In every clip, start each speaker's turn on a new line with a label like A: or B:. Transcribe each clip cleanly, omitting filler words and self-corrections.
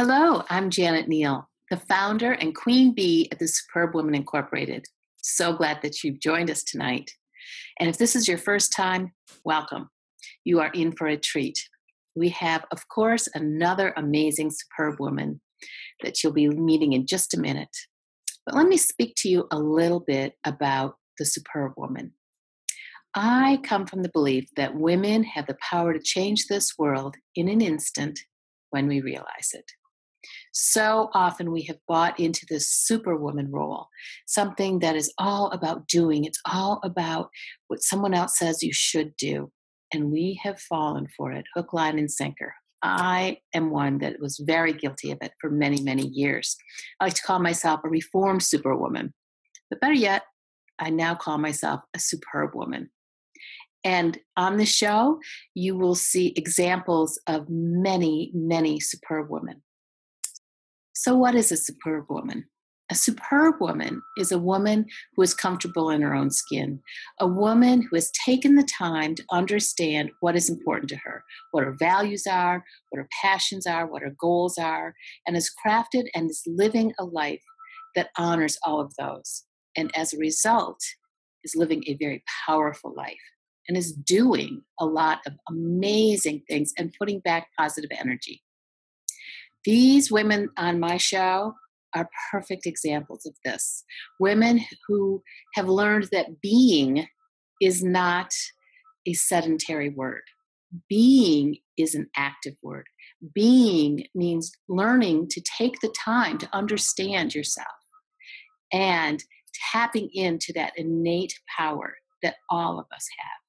A: Hello, I'm Janet Neal, the founder and queen bee at the Superbwoman Incorporated. So glad that you've joined us tonight. And if this is your first time, welcome. You are in for a treat. We have, of course, another amazing Superbwoman that you'll be meeting in just a minute. But let me speak to you a little bit about the Superbwoman. I come from the belief that women have the power to change this world in an instant when we realize it. So often we have bought into this superwoman role, something that is all about doing. It's all about what someone else says you should do. And we have fallen for it, hook, line, and sinker. I am one that was very guilty of it for many, many years. I like to call myself a reformed superwoman. But better yet, I now call myself a Superbwoman. And on the show, you will see examples of many, many Superwomen. So what is a Superbwoman? A Superbwoman is a woman who is comfortable in her own skin, a woman who has taken the time to understand what is important to her, what her values are, what her passions are, what her goals are, and has crafted and is living a life that honors all of those. And as a result, is living a very powerful life and is doing a lot of amazing things and putting back positive energy. These women on my show are perfect examples of this. Women who have learned that being is not a sedentary word. Being is an active word. Being means learning to take the time to understand yourself and tapping into that innate power that all of us have.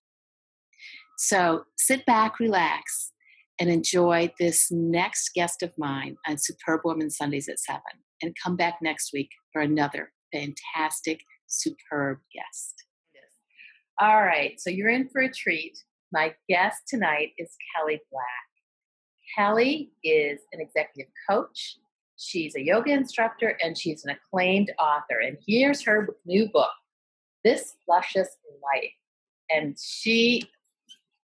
A: So sit back, relax, and enjoy this next guest of mine on Superbwoman Sundays at 7. And come back next week for another fantastic, superb guest. All right, so you're in for a treat. My guest tonight is Kelley Black. Kelley is an executive coach. She's a yoga instructor, and she's an acclaimed author. And here's her new book, This Luscious Life. And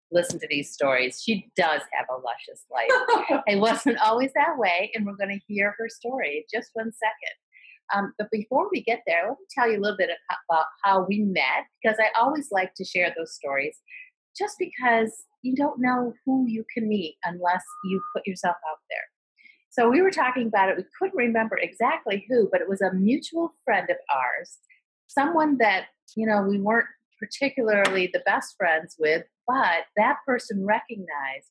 A: listen to these stories. She does have a luscious life. It wasn't always that way, and we're going to hear her story in just 1 second. But before we get there, let me tell you a little bit about how we met, because I always like to share those stories, just because you don't know who you can meet unless you put yourself out there. So we were talking about it. We couldn't remember exactly who, but it was a mutual friend of ours, someone that, we weren't particularly the best friends with, but that person recognized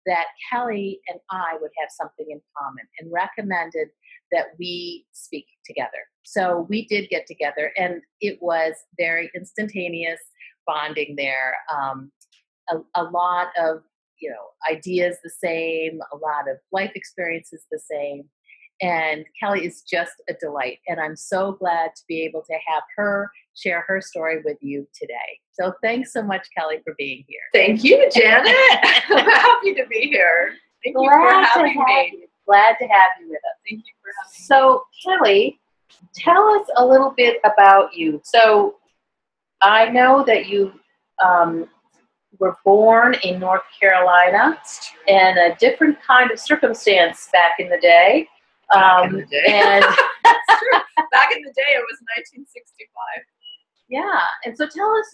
A: that Kelley and I would have something in common and recommended that we speak together. So we did get together, and it was very instantaneous bonding there. A lot of, ideas the same, a lot of life experiences the same. And Kelley is just a delight. And I'm so glad to be able to have her share her story with you today. So thanks so much, Kelley, for being here.
B: Thank you, Janet. I'm happy to be here. Thank you for having me.
A: Glad to have you with us.
B: Thank you for having me.
A: So, Kelley, tell us a little bit about you. So I know that you were born in North Carolina in a different kind of circumstance back in the day.
B: Back in the day.
A: And
B: That's true. Back in the day, it was 1965.
A: Yeah, and so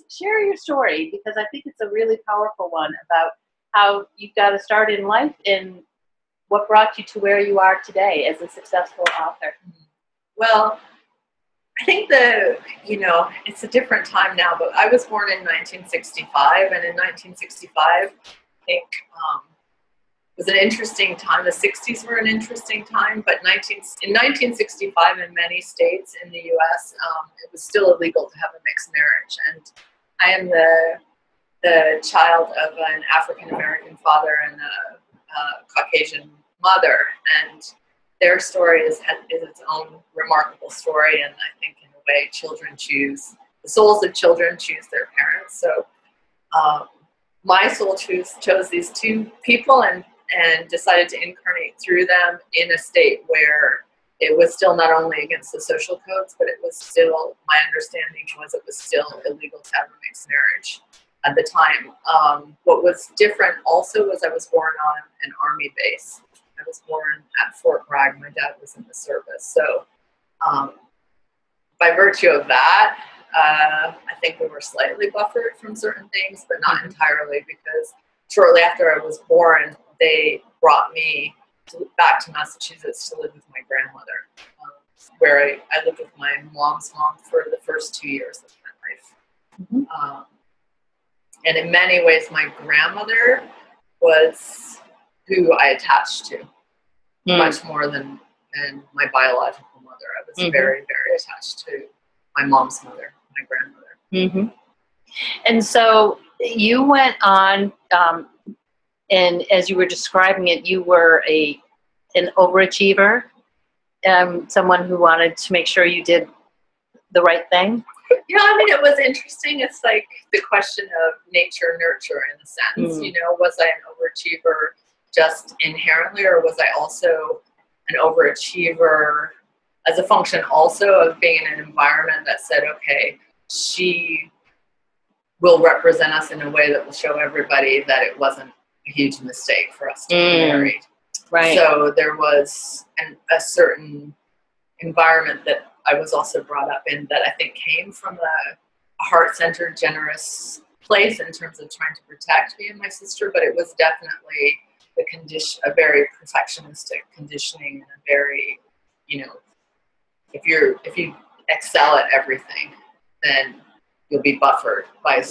A: share your story, because I think it's a really powerful one about how you got a start in life and what brought you to where you are today as a successful author.
B: Well, I think it's a different time now, but I was born in 1965, and in 1965, I think was an interesting time. The 60s were an interesting time, but in 1965 in many states in the U.S., it was still illegal to have a mixed marriage. And I am the child of an African-American father and a Caucasian mother, and their story is its own remarkable story. And I think in a way, the souls of children choose their parents. So my soul chose these two people and decided to incarnate through them in a state where it was still not only against the social codes, but it was still, my understanding was, it was still illegal to have a mixed marriage at the time. What was different also was I was born on an army base. I was born at Fort Bragg. My dad was in the service. So by virtue of that, I think we were slightly buffered from certain things, but not entirely, because shortly after I was born, they brought me back to Massachusetts to live with my grandmother, where I lived with my mom's mom for the first 2 years of my life. And in many ways, my grandmother was who I attached to much more than my biological mother. I was very, very attached to my mom's mother, my grandmother.
A: And so you went on, and as you were describing it, you were an overachiever, someone who wanted to make sure you did the right thing.
B: Yeah, I mean, it was interesting. It's like the question of nature, nurture, in a sense. You know, was I an overachiever just inherently, or was I also an overachiever as a function also of being in an environment that said, okay, she will represent us in a way that will show everybody that it wasn't a huge mistake for us to be married.
A: Right.
B: So there was a certain environment that I was also brought up in that I think came from a heart-centered, generous place in terms of trying to protect me and my sister, but it was definitely a very perfectionistic conditioning, and a very, you know, if you excel at everything, then you'll be buffered by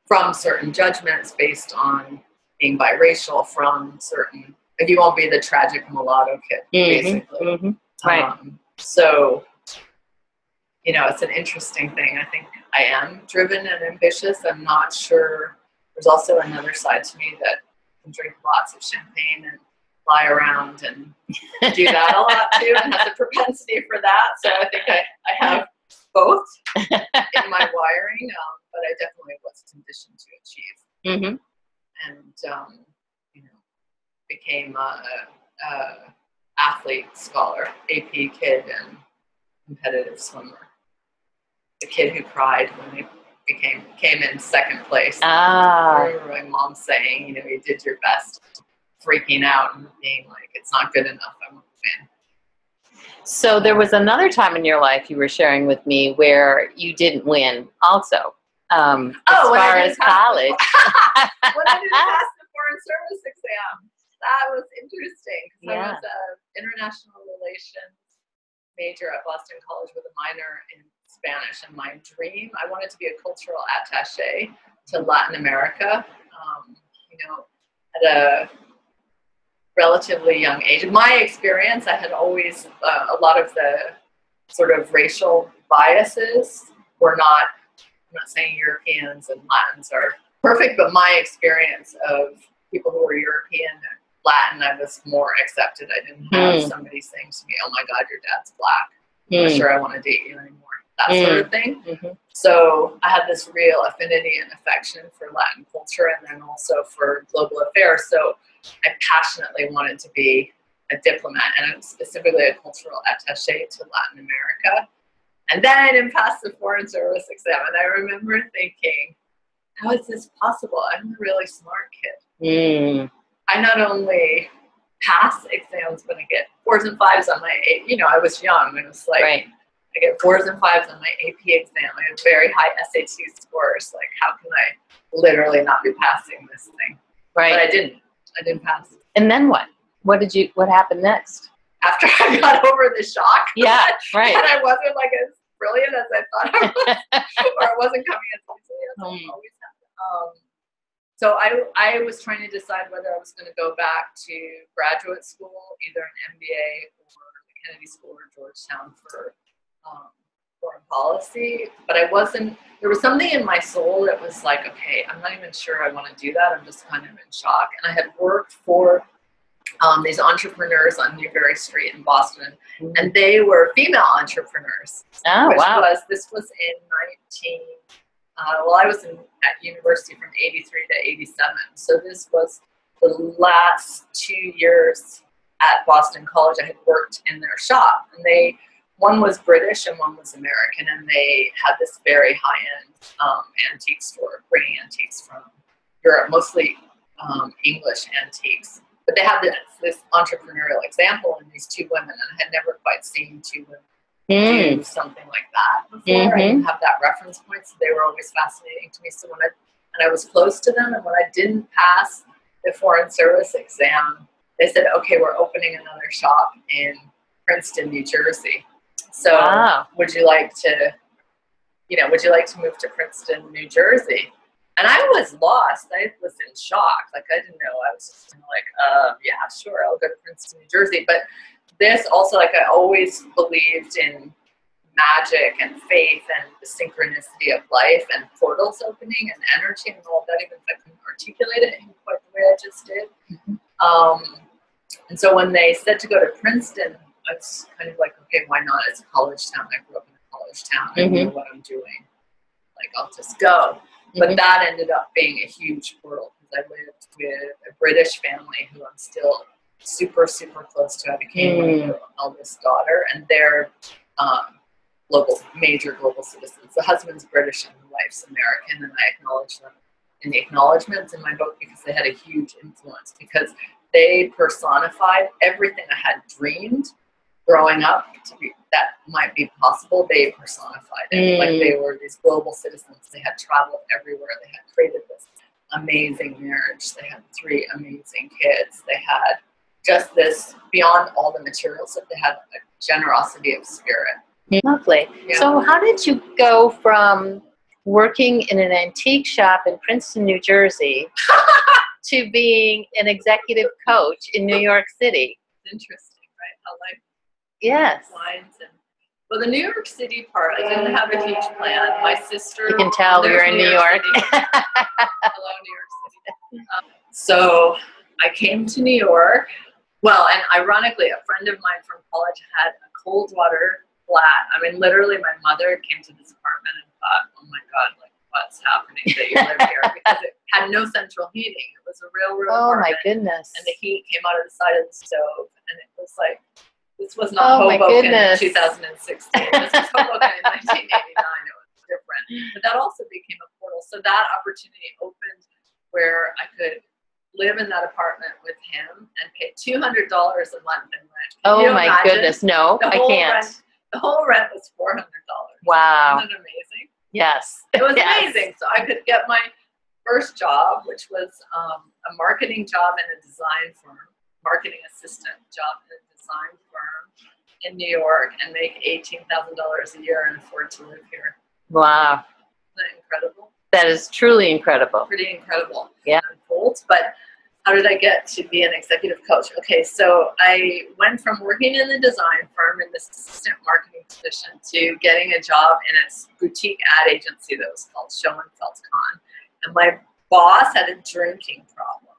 B: from certain judgments based on being biracial, if you won't be the tragic mulatto kid, basically.
A: Right.
B: So, you know, it's an interesting thing. I think I am driven and ambitious. I'm not sure. There's also another side to me that can drink lots of champagne and fly around and do that a lot too, and has a propensity for that. So I think I have both in my wiring, but I definitely was conditioned to achieve. And, you know, became a athlete, scholar, AP kid, and competitive swimmer. The kid who cried when they came in second place. I remember my mom saying, you know, you did your best, freaking out and being like, it's not good enough, I won't win.
A: So there was another time in your life you were sharing with me where you didn't win also, as far as college.
B: When I didn't pass the Foreign Service exam. That was interesting, because I was an international relations major at Boston College with a minor in Spanish, and my dream, I wanted to be a cultural attaché to Latin America, you know, at a relatively young age. In my experience, I had always, a lot of the sort of racial biases were not, I'm not saying Europeans and Latins are perfect, but my experience of people who were European and Latin, I was more accepted. I didn't have somebody saying to me, oh my God, your dad's black. I'm not sure I want to date you anymore. That sort of thing. So I had this real affinity and affection for Latin culture, and then also for global affairs. So I passionately wanted to be a diplomat, and specifically a cultural attaché to Latin America. And then I didn't pass the Foreign Service exam. And I remember thinking, how is this possible? I'm a really smart kid. I not only pass exams, but I get 4s and 5s on my, you know, I was young. It was like, I get 4s and 5s on my AP exam. I have very high SAT scores. Like, how can I literally not be passing this thing? But I didn't pass.
A: And then what? What happened next?
B: After I got over the shock.
A: Yeah, right.
B: And I wasn't like as brilliant as I thought I was, or it wasn't coming as easily as I always have. So I was trying to decide whether I was going to go back to graduate school, either an MBA or the Kennedy School or Georgetown for foreign policy. But there was something in my soul that was like, okay, I'm not even sure I want to do that. I'm just kind of in shock. And I had worked for these entrepreneurs on Newbury Street in Boston, and they were female entrepreneurs. This was in I was at university from 83 to 87. So this was the last 2 years at Boston College. I had worked in their shop, and one was British and one was American, and they had this very high-end antique store, bringing antiques from Europe, mostly English antiques. but they had this entrepreneurial example in these two women, and I had never quite seen two women do something like that before. I didn't have that reference point, so they were always fascinating to me. So when I was close to them, and when I didn't pass the Foreign Service exam, they said, okay, we're opening another shop in Princeton, New Jersey. So would you like to move to Princeton, New Jersey? And I was lost. I was in shock. Like, I didn't know. I was just kind of like, yeah, sure, I'll go to Princeton, New Jersey. But this also, like, I always believed in magic and faith and the synchronicity of life and portals opening and energy and all of that, even if I couldn't articulate it in quite the way I just did. And so when they said to go to Princeton, I was kind of like, okay, why not? It's a college town. I grew up in a college town. I know what I'm doing. Like, I'll just go. But that ended up being a huge portal because I lived with a British family who I'm still super, super close to. I became their eldest daughter, and they're major global citizens. The husband's British and the wife's American, and I acknowledge them in the acknowledgments in my book because they had a huge influence, because they personified everything I had dreamed growing up that might be possible. They personified it. Like, they were these global citizens. They had traveled everywhere. They had created this amazing marriage. They had 3 amazing kids. They had just this, beyond all the material stuff, they had a generosity of spirit.
C: Lovely. Yeah. So how did you go from working in an antique shop in Princeton, New Jersey to being an executive coach in New York City?
B: Interesting, right? How life lines. Well, the New York City part, I didn't have a huge plan. My sister...
C: You can tell you're in New York.
B: Hello, New York City. So I came to New York. Well, and ironically, a friend of mine from college had a cold water flat. I mean, literally, my mother came to this apartment and thought, oh my God, like, what's happening that you live here? Because it had no central heating. It was a real apartment.
C: My goodness.
B: And the heat came out of the side of the stove. And it was like, this was not Hoboken in 2016. This was Hoboken in 1989. It was different. But that also became a portal. So that opportunity opened where I could live in that apartment with him and pay $200 a month in rent.
C: Oh my goodness, no, I can't.
B: The whole rent was $400.
C: Wow.
B: Isn't that amazing?
C: Yes.
B: It was amazing. So I could get my first job, which was a marketing job in a design firm, marketing assistant job in a design firm in New York, and make $18,000 a year and afford to live here.
C: Wow.
B: Isn't that incredible?
C: That is truly incredible.
B: Pretty incredible.
C: Yeah.
B: But how did I get to be an executive coach? Okay, so I went from working in the design firm in this assistant marketing position to getting a job in a boutique ad agency that was called Show and Felt Con. And my boss had a drinking problem.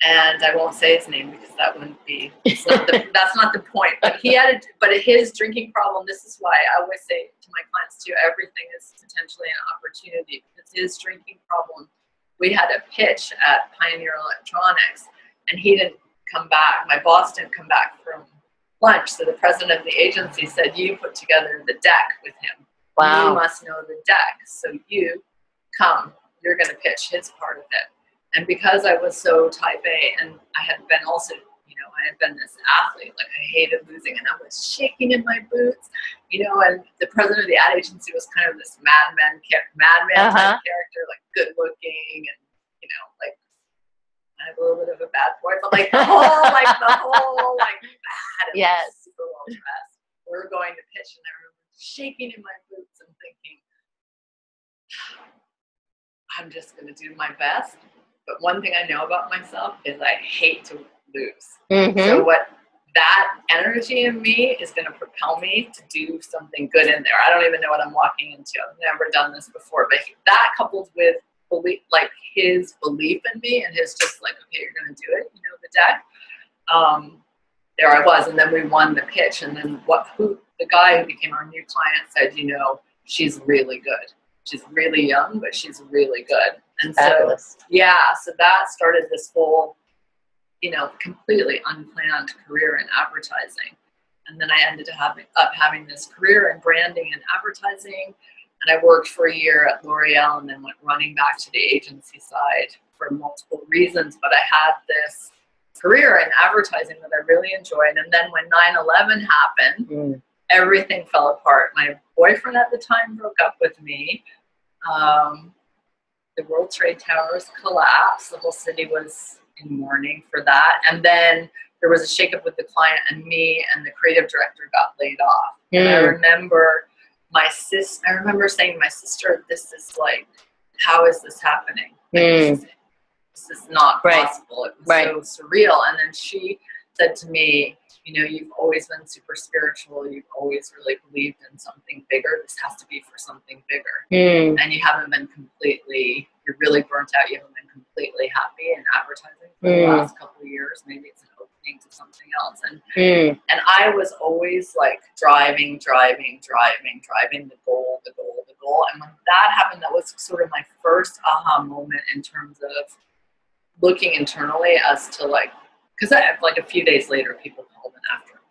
B: And I won't say his name because that wouldn't be, that's not the point. But his drinking problem, this is why I always say to my clients too, everything is potentially an opportunity, because his drinking problem, we had a pitch at Pioneer Electronics, and he didn't come back. My boss didn't come back from lunch. So the president of the agency said, you put together the deck with him. Wow. You must know the deck. So you come, you're going to pitch his part of it. And because I was so type A, and I had been also, I had been this athlete, like I hated losing, and I was shaking in my boots, and the president of the ad agency was kind of this madman type character, like good looking, and, like kind of a little bit of a bad boy, but like the whole bad, and
C: yes,
B: super well dressed. We were going to pitch, and I remember shaking in my boots and thinking, I'm just going to do my best. But one thing I know about myself is I hate to lose. Mm-hmm. So what that energy in me is going to propel me to do something good in there. I don't even know what I'm walking into. I've never done this before. But that coupled with belief, like his belief in me and his just like, okay, you're going to do it, the deck. There I was. And then we won the pitch. And then the guy who became our new client said, she's really good. She's really young, but she's really good. And fabulous. So that started this whole, completely unplanned career in advertising. And then I ended up having this career in branding and advertising. And I worked for a year at L'Oreal and then went running back to the agency side for multiple reasons. But I had this career in advertising that I really enjoyed. And then when 9/11 happened, everything fell apart. My boyfriend at the time broke up with me. The World Trade Towers collapsed. The whole city was in mourning for that. And then there was a shakeup with the client and me, and the creative director got laid off. And I remember saying to my sister, this is like, how is this happening? Like, this is not possible. It was so surreal. And then she said to me, you know, you've always been super spiritual. You've always really believed in something bigger. This has to be for something bigger. And you haven't been completely, you're really burnt out. You haven't been completely happy in advertising for the last couple of years. Maybe it's an opening to something else. And I was always like driving the goal. And when that happened, that was sort of my first aha moment in terms of looking internally as to like, because like a few days later, people called and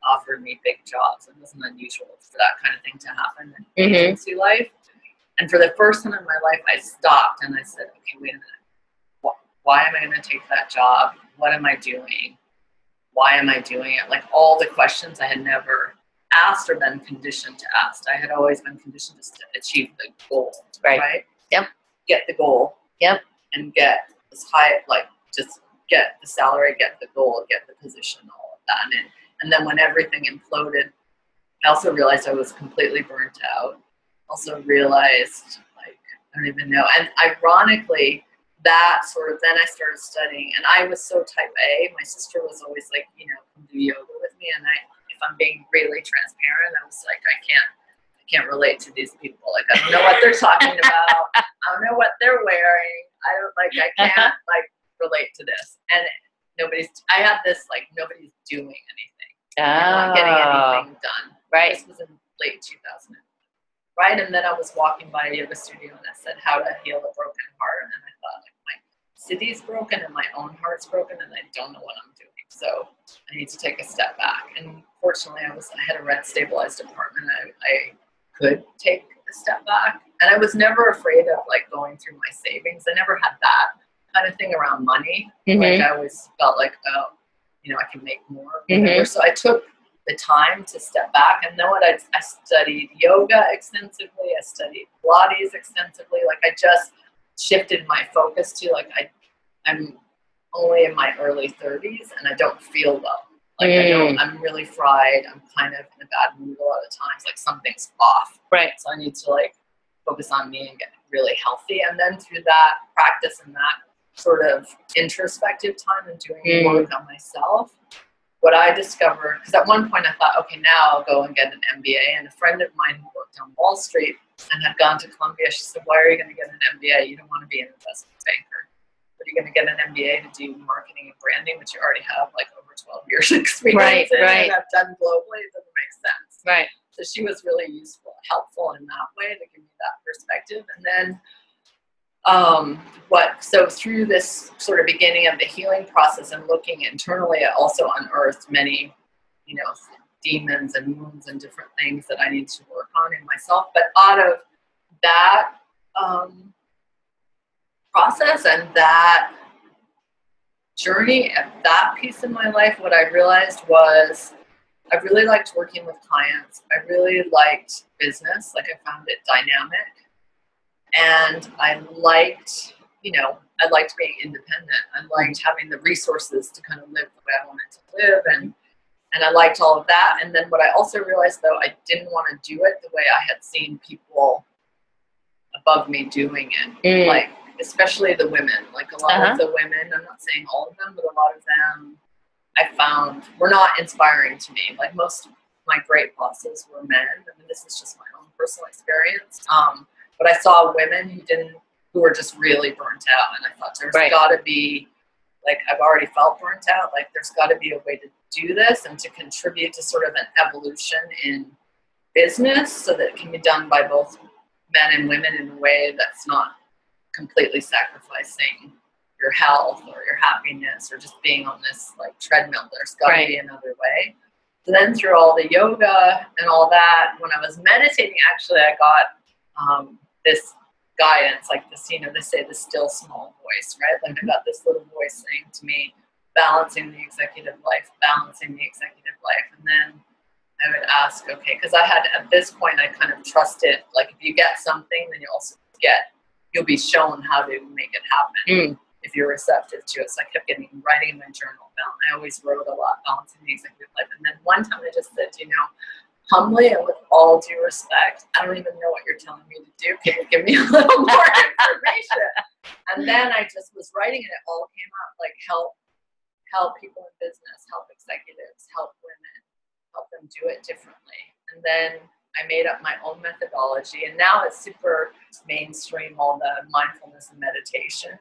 B: offered me big jobs. It wasn't unusual for that kind of thing to happen in agency life. And for the first time in my life, I stopped and I said, okay, wait a minute. Why am I going to take that job? What am I doing? Why am I doing it? Like all the questions I had never asked or been conditioned to ask. I had always been conditioned to achieve the goal, right?
C: Yep.
B: Get the goal.
C: Yep.
B: And get this high, like just get the salary, get the goal, get the position, all of that. And then when everything imploded, I also realized I was completely burnt out. Also realized, like, I don't even know. And ironically, that sort of, then I started studying, and I was so type A. My sister was always like, you know, come do yoga with me. And if I'm being really transparent, I was like, I can't relate to these people. Like, I don't know what they're talking about. I don't know what they're wearing. I can't like relate to this. And I had this, like, nobody's doing anything. You're not getting anything done.
C: Right.
B: This was in late 2000. Right. And then I was walking by a yoga studio and I said, how to heal a broken heart. And I thought, like, my city's broken and my own heart's broken and I don't know what I'm doing. So I need to take a step back. And fortunately, I had a rent stabilized apartment. I could take a step back. And I was never afraid of like going through my savings. I never had that kind of thing around money. Like I always felt like, oh, you know, I can make more. So I took the time to step back. And then I studied yoga extensively. I studied Pilates extensively. Like I just shifted my focus to like, I'm only in my early 30s and I don't feel well. Like I'm really fried. I'm kind of in a bad mood a lot of times. Like something's off.
C: Right.
B: So I need to like focus on me and get really healthy. And then through that practice and that sort of introspective time and doing work on myself, what I discovered, because at one point I thought, okay, now I'll go and get an MBA. And a friend of mine who worked on Wall Street and had gone to Columbia, she said, why are you going to get an MBA? You don't want to be an investment banker. But you're going to get an MBA to do marketing and branding, which you already have like over 12 years experience in and have done globally. It doesn't make sense.
C: Right.
B: So she was really helpful in that way to give me that perspective. And then so through this sort of beginning of the healing process and looking internally, I also unearthed many, you know, demons and wounds and different things that I need to work on in myself. But out of that process and that journey at that piece in my life, what I realized was I really liked working with clients. I really liked business. Like I found it dynamic. And I liked, you know, I liked being independent. I liked having the resources to kind of live the way I wanted to live. And I liked all of that. And then what I also realized, though, I didn't want to do it the way I had seen people above me doing it. Like, especially the women. Like a lot of the women, I'm not saying all of them, but a lot of them I found were not inspiring to me. Like most of my great bosses were men. I mean, this is just my own personal experience. But I saw women who were just really burnt out. And I thought there's got to be, like, I've already felt burnt out. Like, there's got to be a way to do this and to contribute to sort of an evolution in business so that it can be done by both men and women in a way that's not completely sacrificing your health or your happiness or just being on this, like, treadmill. There's got to be another way. So then through all the yoga and all that, when I was meditating, actually, I got this guidance, like this, you know, they say the still small voice, right? Like I got this little voice saying to me, balancing the executive life. And then I would ask, okay, because I had, at this point, I kind of trusted, like, if you get something, then you'll be shown how to make it happen if you're receptive to it. So I kept writing in my journal down. I always wrote a lot, balancing the executive life. And then one time I just said, humbly and with all due respect, I don't even know what you're telling me to do. Can you give me a little more information? And then I just was writing and it all came out, like help people in business, help executives, help women, help them do it differently. And then I made up my own methodology, and now it's super mainstream, all the mindfulness and meditation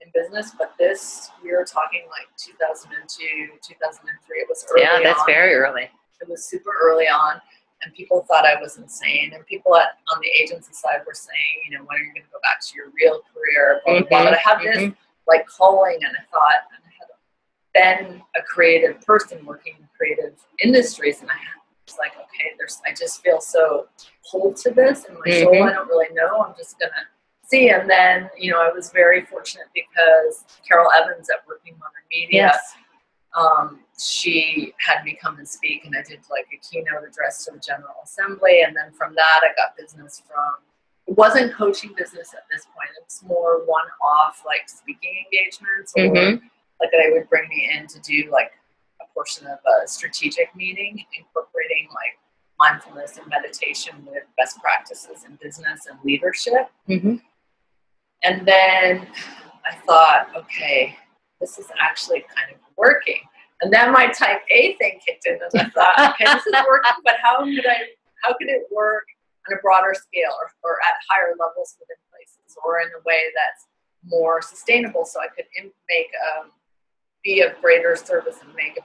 B: in business. But we were talking like 2002, 2003. It was early on.
C: Yeah, that's very early.
B: It was super early on, and people thought I was insane. And people on the agency side were saying, when are you going to go back to your real career? Blah, blah, blah. But I had this like calling, and I thought, and I had been a creative person working in creative industries, and I was like, okay, I just feel so pulled to this in my soul. I don't really know. I'm just gonna see. And then, I was very fortunate because Carol Evans at Working Mother Media, she had me come and speak, and I did like a keynote address to the General Assembly. And then from that, I got business it wasn't coaching business at this point. It was more one-off, like speaking engagements, or like they would bring me in to do like a portion of a strategic meeting, incorporating like mindfulness and meditation with best practices in business and leadership. And then I thought, okay, this is actually kind of working. And then my type A thing kicked in, and I thought, okay, this is working, but how could it work on a broader scale, or at higher levels within places, or in a way that's more sustainable, so I could be of greater service and make a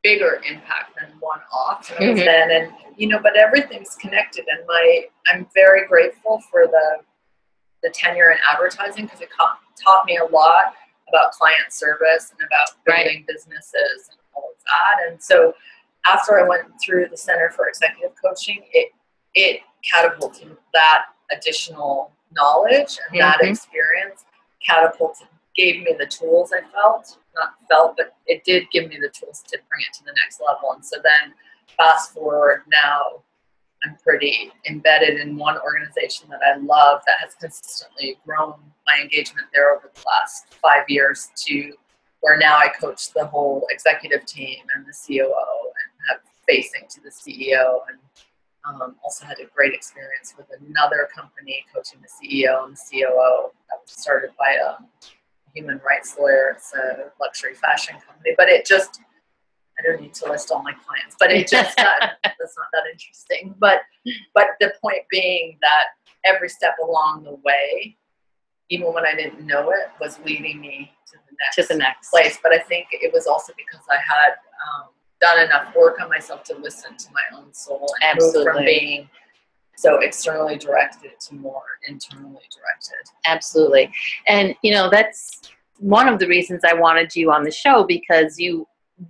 B: bigger impact than one-off. But everything's connected, and I'm very grateful for the tenure in advertising, because it taught me a lot about client service and about building businesses and all of that. And so after I went through the Center for Executive Coaching, it catapulted that additional knowledge, and that experience gave me the tools but it did give me the tools to bring it to the next level. And so then fast forward, now I'm pretty embedded in one organization that I love, that has consistently grown my engagement there over the last 5 years, to where now I coach the whole executive team and the COO, and have facing to the CEO, and also had a great experience with another company coaching the CEO and the COO that was started by a human rights lawyer. It's a luxury fashion company, but I don't need to list all my clients, but that's not that interesting. But the point being that every step along the way, even when I didn't know it, was leading me to the next place. But I think it was also because I had done enough work on myself to listen to my own soul, and move from being so externally directed to more internally directed.
C: Absolutely. And, that's one of the reasons I wanted you on the show, because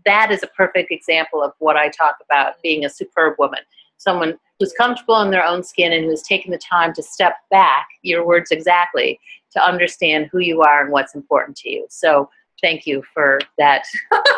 C: that is a perfect example of what I talk about, being a superb woman, someone who's comfortable in their own skin and who's taken the time to step back, your words exactly, to understand who you are and what's important to you. So thank you for that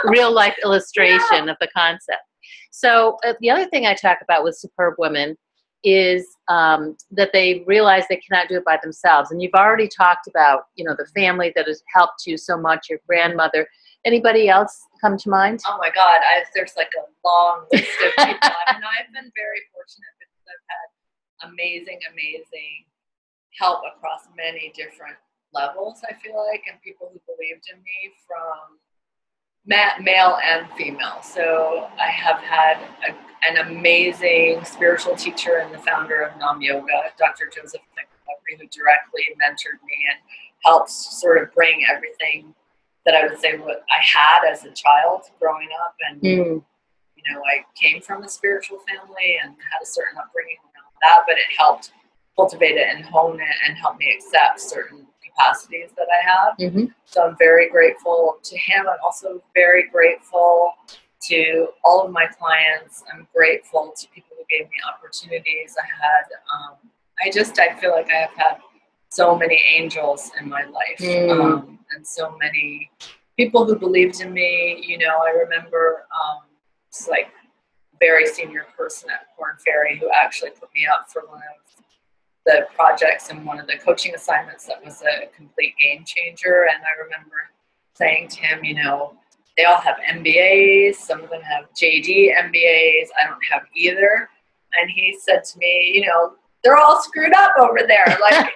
C: real life illustration of the concept. So the other thing I talk about with superb women is that they realize they cannot do it by themselves. And you've already talked about, the family that has helped you so much, your grandmother. Anybody else come to mind?
B: Oh my God, there's like a long list of people. I've been very fortunate because I've had amazing help across many different levels, I feel like, and people who believed in me, from male and female. So I have had an amazing spiritual teacher and the founder of Nam Yoga, Dr. Joseph McClellan, who directly mentored me and helped sort of bring everything that I would say what I had as a child growing up. And, I came from a spiritual family and had a certain upbringing around that, but it helped cultivate it and hone it and help me accept certain capacities that I have. So I'm very grateful to him. I'm also very grateful to all of my clients. I'm grateful to people who gave me opportunities. I feel like I have had so many angels in my life, and so many people who believed in me. You know, I remember it's like very senior person at Korn Ferry who actually put me up for one of the projects and one of the coaching assignments that was a complete game changer. And I remember saying to him, you know, they all have MBAs, some of them have JD MBAs, I don't have either. And he said to me, you know, they're all screwed up over there. Like,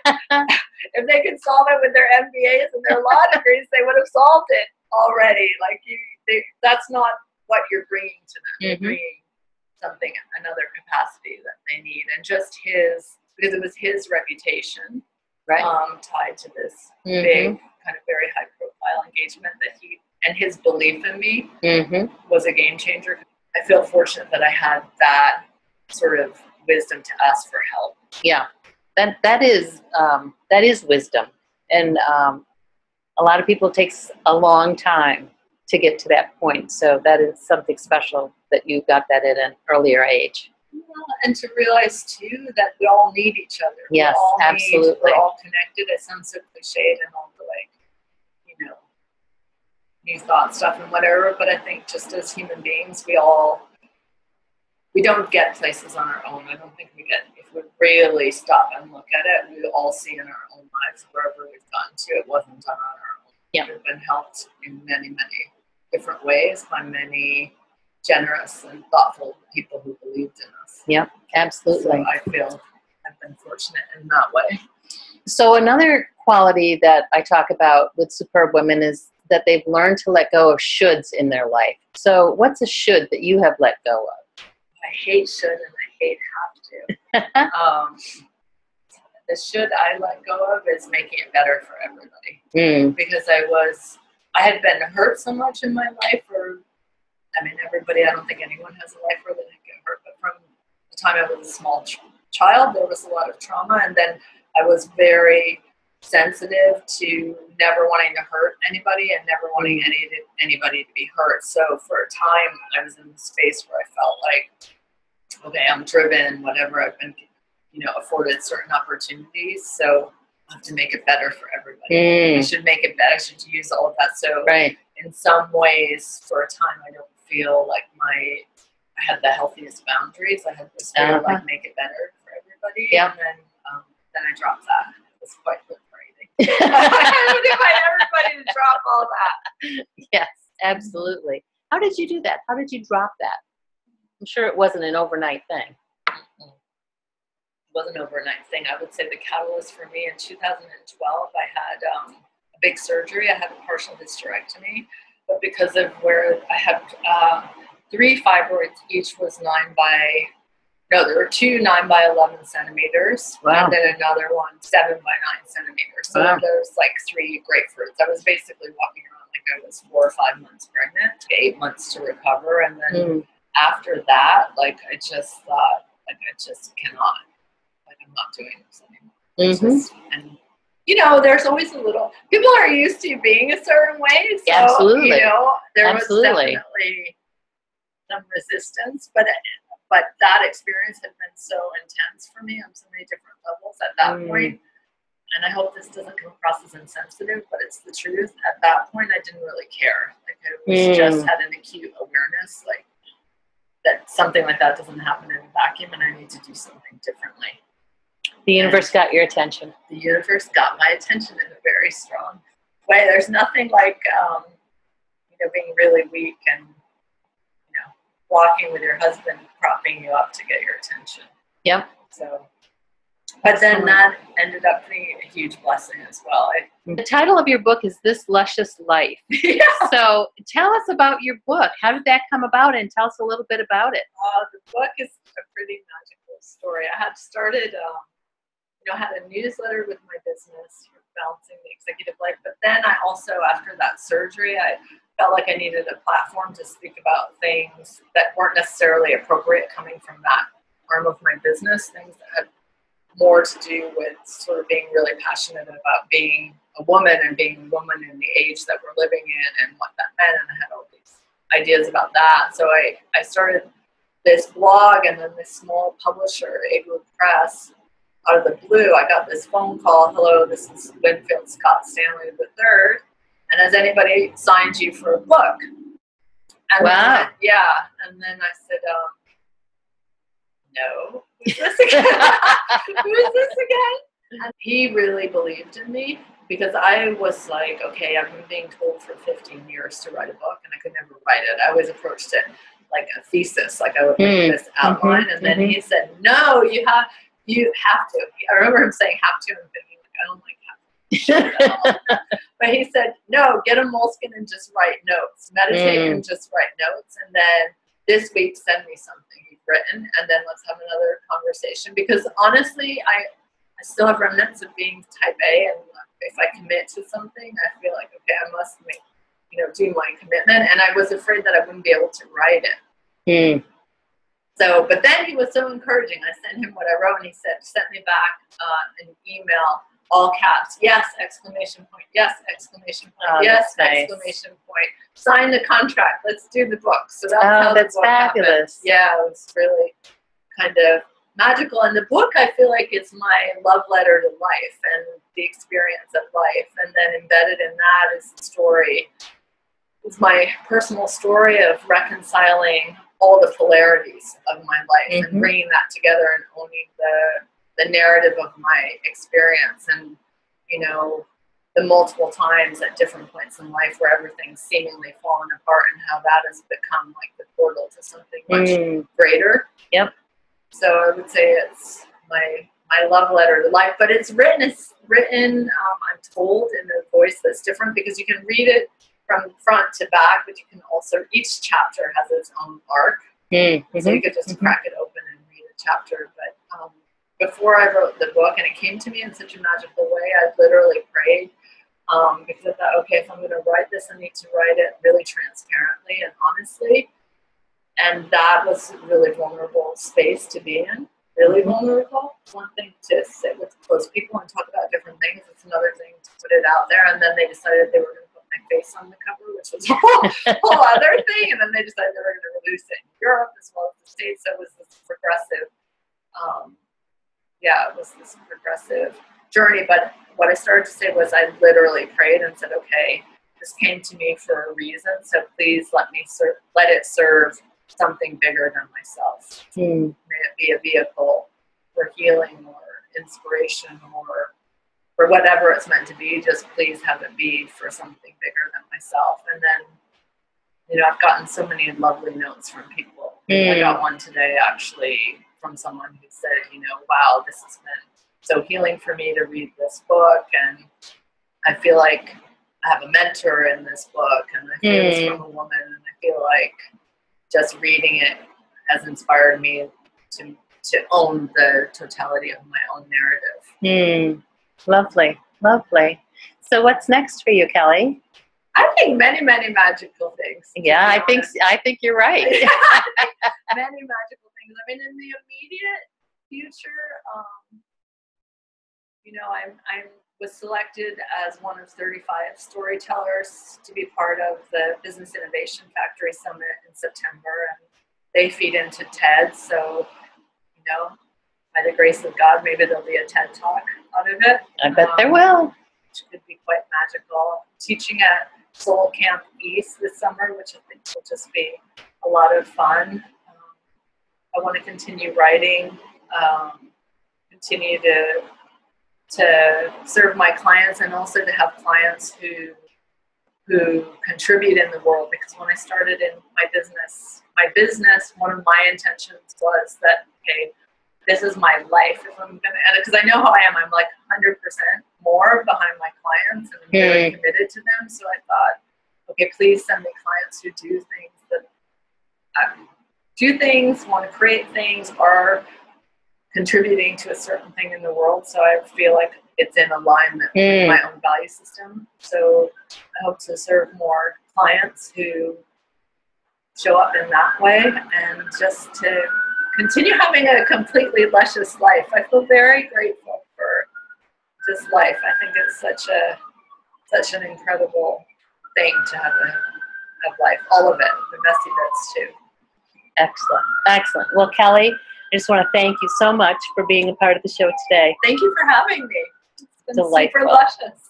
B: if they could solve it with their MBAs and their law degrees, they would have solved it already. Like, that's not what you're bringing to them. You're bringing something, another capacity that they need. And just because it was his reputation, right, tied to this big, kind of very high profile engagement that and his belief in me was a game changer. I feel fortunate that I had that sort of wisdom to ask for help.
C: Yeah, that is wisdom, and a lot of people, it takes a long time to get to that point. So that is something special that you got that at an earlier age.
B: Well, and to realize too that we all need each other.
C: Yes, absolutely.
B: We're all connected. It sounds so cliched and all the, like, you know, new thought stuff and whatever. But I think just as human beings, we don't get places on our own. I don't think we get, if we really stop and look at it, we all see in our own lives wherever we've gotten to, it wasn't done on our own.
C: Yep.
B: We've been helped in many, many different ways by many generous and thoughtful people who believed in us.
C: Yep, absolutely.
B: So I feel I've been fortunate in that way.
C: So another quality that I talk about with superb women is that they've learned to let go of shoulds in their life. So what's a should that you have let go of?
B: I hate should and I hate have to. The should I let go of is making it better for everybody. Because I had been hurt so much in my life, everybody, I don't think anyone has a life where they didn't get hurt, but from the time I was a small child, there was a lot of trauma, and then I was very sensitive to never wanting to hurt anybody and never wanting anybody to be hurt. So for a time, I was in the space where I felt like, okay, I'm driven, whatever, I've been, afforded certain opportunities, so I have to make it better for everybody. I should make it better. I should use all of that. So in some ways, for a time, I don't feel like I had the healthiest boundaries. I had this way to make it better for everybody.
C: Yeah.
B: And then I dropped that. It was quite liberating. I would invite everybody to drop all that.
C: Yes, absolutely. How did you do that? How did you drop that? I'm sure it wasn't an overnight thing.
B: It wasn't an overnight thing. I would say the catalyst for me in 2012, I had a big surgery. I had a partial hysterectomy, but because of where I had 3 fibroids, each was there were 2 9 by 11 centimeters, and then another one 7 by 9 centimeters. So there's like 3 grapefruits. I was basically walking around like I was 4 or 5 months pregnant, 8 months to recover, and then after that, like I just thought, like I just cannot, like I'm not doing this anymore. There's always a little, people are used to being a certain way, so
C: absolutely.
B: There was definitely some resistance, but that experience had been so intense for me on so many different levels at that point. And I hope this doesn't come across as insensitive, but it's the truth. At that point, I didn't really care. Like I was just had an acute awareness, like that something like that doesn't happen in a vacuum, and I need to do something differently.
C: The universe got your attention.
B: The universe got my attention in a very strong way. There's nothing like, being really weak and, walking with your husband, propping you up to get your attention.
C: Yep.
B: So, but then that ended up being a huge blessing as well.
C: The title of your book is This Luscious Life.
B: Yeah.
C: So tell us about your book. How did that come about, and tell us a little bit about it.
B: The book is a pretty magical story. I had started, I had a newsletter with my business for balancing the executive life, but then I also, after that surgery, I felt like I needed a platform to speak about things that weren't necessarily appropriate coming from that arm of my business, things that had more to do with sort of being really passionate about being a woman and being a woman in the age that we're living in and what that meant, and I had all these ideas about that. So I started this blog, and then this small publisher, Igloo Press, out of the blue, I got this phone call. Hello, this is Winfield Scott Stanley III. And has anybody signed you for a book? And
C: wow.
B: Then, yeah. And then I said, no. Who's this again? Who is this again? And he really believed in me because I was like, okay, I've been being told for 15 years to write a book and I could never write it. I always approached it like a thesis, like I would make this outline. And then he said, no, you have to. I remember him saying have to and thinking, like, I don't like but he said, no, get a moleskin and just write notes. Meditate and just write notes. And then this week, send me something you've written. And then let's have another conversation. Because honestly, I still have remnants of being type A. And if I commit to something, I feel like, okay, I must make, do my commitment. And I was afraid that I wouldn't be able to write it. So, but then he was so encouraging. I sent him what I wrote and he sent me back an email, all caps, yes, exclamation point, yes, exclamation point, yes, exclamation point. Sign the contract. Let's do the book. So that's how the book
C: fabulous.
B: Happened. Yeah, it was really kind of magical. And the book, I feel like it's my love letter to life and the experience of life. And then embedded in that is the story. It's my personal story of reconciling all the polarities of my life and bringing that together and owning the narrative of my experience and, the multiple times at different points in life where everything's seemingly fallen apart and how that has become like the portal to something much greater.
C: Yep.
B: So I would say it's my love letter to life, but it's written, I'm told, in a voice that's different because you can read it from front to back, but you can also, each chapter has its own arc. So you could just crack it open and read a chapter. But before I wrote the book, and it came to me in such a magical way, I literally prayed because I thought, okay, if I'm going to write this, I need to write it really transparently and honestly. And that was a really vulnerable space to be in. Really vulnerable. It's one thing to sit with close people and talk about different things. It's another thing to put it out there. And then they decided they were going to put my face on the cover, which was a whole other thing. And then they decided they were going to release it in Europe as well as the States. So it was this progressive, it was this progressive journey. But what I started to say was I literally prayed and said, okay, this came to me for a reason. So please let it serve something bigger than myself. May it be a vehicle for healing or inspiration or for whatever it's meant to be. Just please have it be for something bigger than myself. And then, I've gotten so many lovely notes from people. I got one today actually from someone who said, wow, this has been so healing for me to read this book. And I feel like I have a mentor in this book and I feel it's from a woman and I feel like just reading it has inspired me to own the totality of my own narrative.
C: Lovely, lovely. So what's next for you, Kelley?
B: I think many, many magical things.
C: Yeah, I think you're right.
B: Many magical things. I mean, in the immediate future, I was selected as one of 35 storytellers to be part of the Business Innovation Factory Summit in September, and they feed into TED. So, by the grace of God, maybe there'll be a TED Talk out of it.
C: I bet there will.
B: Which could be quite magical. Teaching at Soul Camp East this summer, which I think will just be a lot of fun. I want to continue writing, continue to serve my clients, and also to have clients who contribute in the world. Because when I started in my business, one of my intentions was that, okay, this is my life. If I'm gonna, because I know how I am, I'm like 100% more behind my clients, and I'm very committed to them. So I thought, okay, please send me clients who do things, want to create things, are contributing to a certain thing in the world. So I feel like it's in alignment with my own value system. So I hope to serve more clients who show up in that way, and just to continue having a completely luscious life. I feel very grateful for just life. I think it's such an incredible thing to have life, all of it, the messy bits too.
C: Excellent, excellent. Well, Kelley, I just want to thank you so much for being a part of the show today.
B: Thank you for having me. been
C: delightful.
B: super luscious.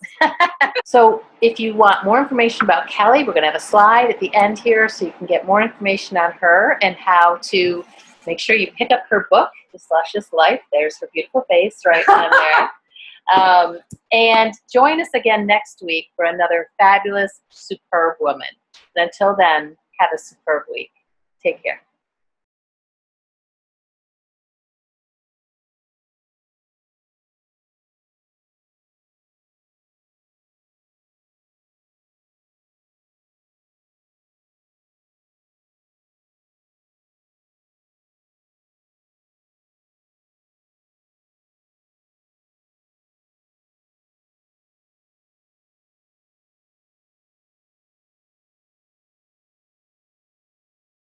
C: So if you want more information about Kelley, we're going to have a slide at the end here so you can get more information on her and how to make sure you pick up her book, This Luscious Life. There's her beautiful face right on there. And join us again next week for another fabulous, superb woman. And until then, have a superb week. Take care.